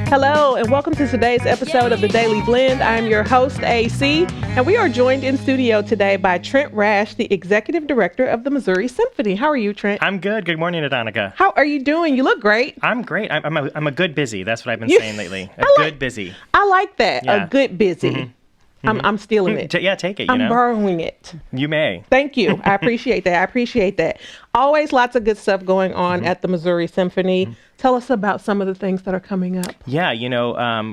Hello, and welcome to today's episode of The Daily Blend. I'm your host, AC, and we are joined in studio today by Trent Rash, the Executive Director of the MOSY Symphony. How are you, Trent? I'm good. Good morning, Adonica. How are you doing? You look great. I'm great. I'm a good busy. That's what I've been saying lately. Good busy. I like that. Yeah. A good busy. Mm-hmm. I'm stealing it. Yeah, take it. I'm borrowing it. You may. Thank you. I appreciate that. Always lots of good stuff going on at the MOSY Symphony. Tell us about some of the things that are coming up. Yeah,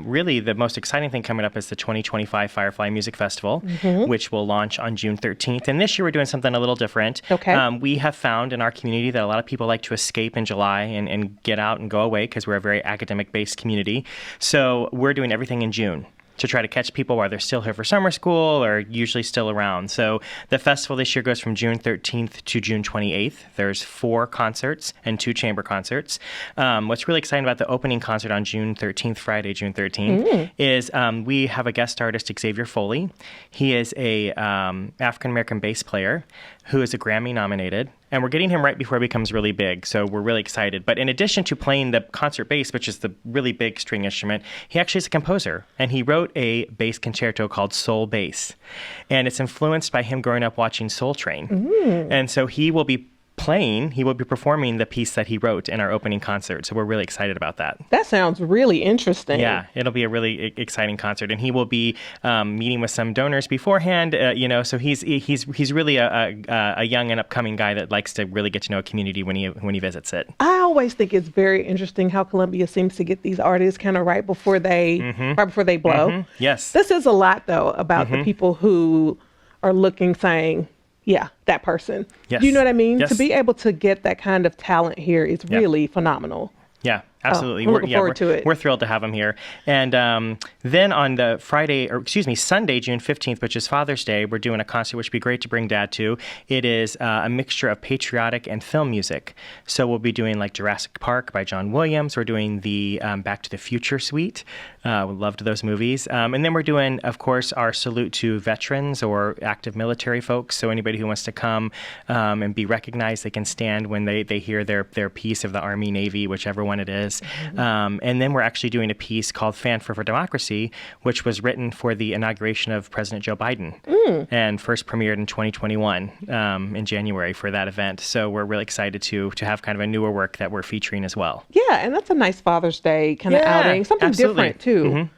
really the most exciting thing coming up is the 2025 Firefly Music Festival, which will launch on June 13th. And this year we're doing something a little different. Okay. We have found in our community that a lot of people like to escape in July and get out and go away because we're a very academic-based community. So we're doing everything in June to try to catch people while they're still here for summer school or usually still around. So the festival this year goes from June 13th to June 28th. There's 4 concerts and 2 chamber concerts. What's really exciting about the opening concert on June 13th, Friday, June 13th, is we have a guest artist, Xavier Foley. He is a African-American bass player who is a Grammy nominated. And we're getting him right before he becomes really big, so we're really excited. But in addition to playing the concert bass, which is the really big string instrument, he actually is a composer. And he wrote a bass concerto called Soul Bass. And it's influenced by him growing up watching Soul Train. And so he will be performing the piece that he wrote in our opening concert. So we're really excited about that. That sounds really interesting. Yeah, it'll be a really exciting concert. And he will be meeting with some donors beforehand, so he's really a young and upcoming guy that likes to really get to know a community when he visits it. I always think it's very interesting how Columbia seems to get these artists kind of right before they blow. Yes. This is a lot, though, about the people who are looking, saying, yeah, that person. Yes. You know what I mean? Yes. To be able to get that kind of talent here is really phenomenal. Yeah, absolutely. I'm looking forward to it. We're thrilled to have him here. And then on the Sunday, June 15th, which is Father's Day, we're doing a concert which would be great to bring Dad to. It is a mixture of patriotic and film music. So we'll be doing like Jurassic Park by John Williams. We're doing the Back to the Future suite. We loved those movies. And then we're doing, of course, our salute to veterans or active military folks. So anybody who wants to come and be recognized, they can stand when they hear their piece of the Army, Navy, whichever one it is. And then we're actually doing a piece called Fanfare for Democracy, which was written for the inauguration of President Joe Biden and first premiered in 2021 in January for that event. So we're really excited to have kind of a newer work that we're featuring as well. Yeah, and that's a nice Father's Day kind of outing. Something different, too.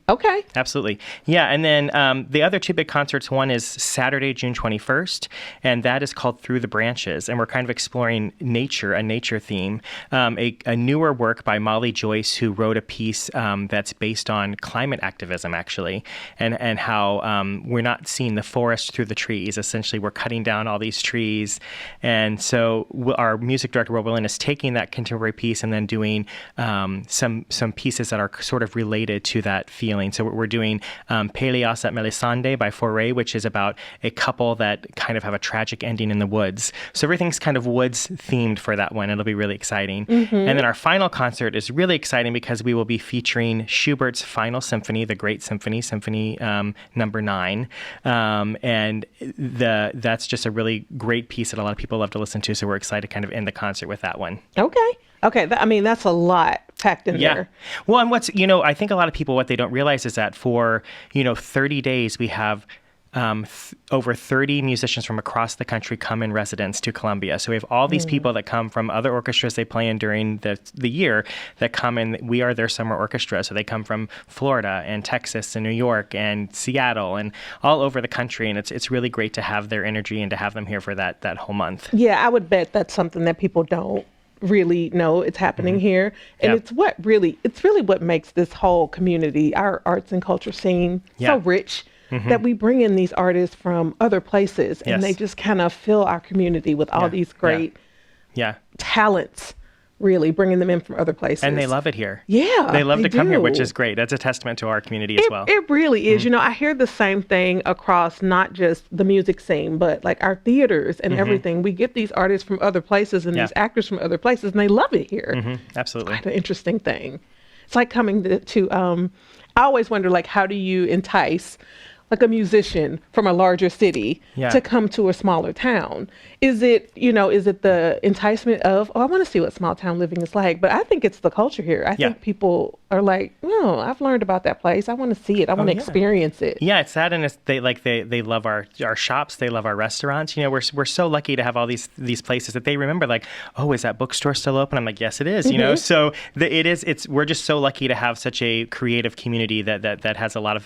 Okay. Absolutely. Yeah, and then the other 2 big concerts, one is Saturday, June 21st, and that is called Through the Branches, and we're kind of exploring nature, a nature theme, a newer work by Molly Joyce, who wrote a piece that's based on climate activism, actually, and how we're not seeing the forest through the trees. Essentially, we're cutting down all these trees. And so our music director, Will Willen, is taking that contemporary piece and then doing some pieces that are sort of related to that feeling. So we're doing Peleas at Melisande by Foray, which is about a couple that kind of have a tragic ending in the woods. So everything's kind of woods themed for that one. It'll be really exciting. And then our final concert is really exciting because we will be featuring Schubert's Final Symphony, the Great Symphony, Symphony number 9. And that's just a really great piece that a lot of people love to listen to. So we're excited to kind of end the concert with that one. Okay. That's a lot packed in there. Well, and I think a lot of people, what they don't realize is that for, 30 days we have over 30 musicians from across the country come in residence to Columbia. So we have all these people that come from other orchestras they play in during the year that come in. We are their summer orchestra. So they come from Florida and Texas and New York and Seattle and all over the country. And it's really great to have their energy and to have them here for that whole month. Yeah, I would bet that's something that people don't really know it's happening here. And it's really what makes this whole community, our arts and culture scene, so rich. That we bring in these artists from other places and they just kind of fill our community with all these great talents, really bringing them in from other places. And they love it here. Yeah, they love to come here, which is great. That's a testament to our community as well. It really is. I hear the same thing across not just the music scene, but like our theaters and everything. We get these artists from other places and these actors from other places, and they love it here. Absolutely. It's quite an interesting thing. It's like coming to I always wonder, like, how do you entice like a musician from a larger city to come to a smaller town? Is it, is it the enticement of, I want to see what small town living is like? But I think it's the culture here. I think people are like, no, I've learned about that place. I want to see it. I want to experience it. Yeah, it's that, and they love our shops. They love our restaurants. We're so lucky to have all these places that they remember. Like, oh, is that bookstore still open? I'm like, yes, it is. So we're just so lucky to have such a creative community that has a lot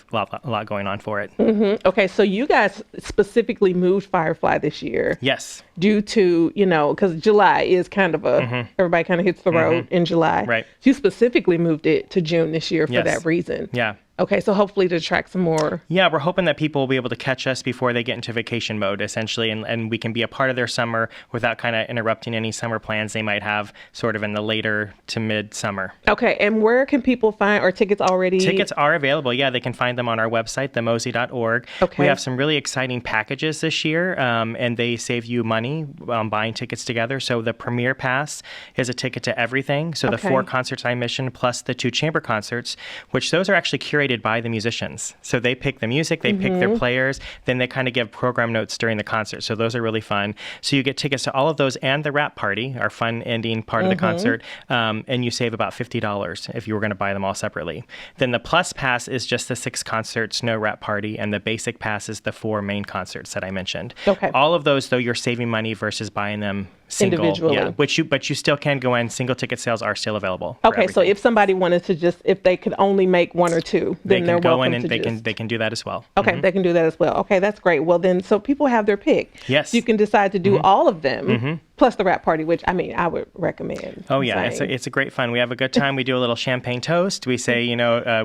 going on for it. Mm-hmm. Okay, so you guys specifically moved Firefly this year. Yes. Due to, because July is kind of everybody kind of hits the road in July. Right. You specifically moved it to June this year for that reason. Yeah. Okay, so hopefully to attract some more. Yeah, we're hoping that people will be able to catch us before they get into vacation mode, essentially, and we can be a part of their summer without kind of interrupting any summer plans they might have sort of in the later to mid-summer. Okay, and where can people find, are tickets already? Tickets are available. Yeah, they can find them on our website, themosy.org. Okay. We have some really exciting packages this year, and they save you money buying tickets together. So the Premier Pass is a ticket to everything. So the 4 concerts I mentioned, plus the 2 chamber concerts, which those are actually curated by the musicians. So they pick the music, they pick their players, then they kind of give program notes during the concert. So those are really fun. So you get tickets to all of those and the wrap party, our fun ending part of the concert, and you save about $50 if you were going to buy them all separately. Then the Plus Pass is just the 6 concerts, no wrap party, and the Basic Pass is the 4 main concerts that I mentioned. Okay. All of those, though, you're saving money versus buying them single. Individually. Yeah, but you still can go in. Single ticket sales are still available. Okay, so if somebody wanted to if they could only make 1 or 2, then they're go welcome in and to they can do that as well. Okay, they can do that as well. Okay, that's great. Well, then, so people have their pick. Yes. You can decide to do all of them, plus the wrap party, which, I would recommend. Oh, yeah, it's a great fun. We have a good time. We do a little champagne toast. We say,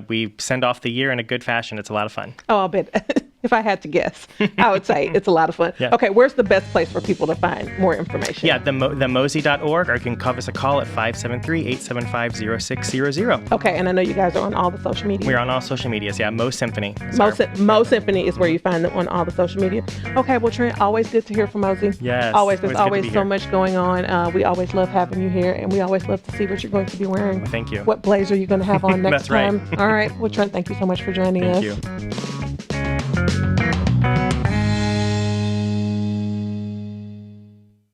we send off the year in a good fashion. It's a lot of fun. Oh, I'll bet. If I had to guess, I would say it's a lot of fun. Yeah. Okay, where's the best place for people to find more information? Yeah, the MOSY.org, or you can give us a call at 573-875-0600. Okay, and I know you guys are on all the social media. We're on all social medias, yeah. Mo Symphony. Mo Symphony is where you find them on all the social media. Okay, well, Trent, always good to hear from MOSY. Yes. There's always so much going on. We always love having you here, and we always love to see what you're going to be wearing. Well, thank you. What blazer you're going to have on next That's right. time. All right. Well, Trent, thank you so much for joining us. Thank you.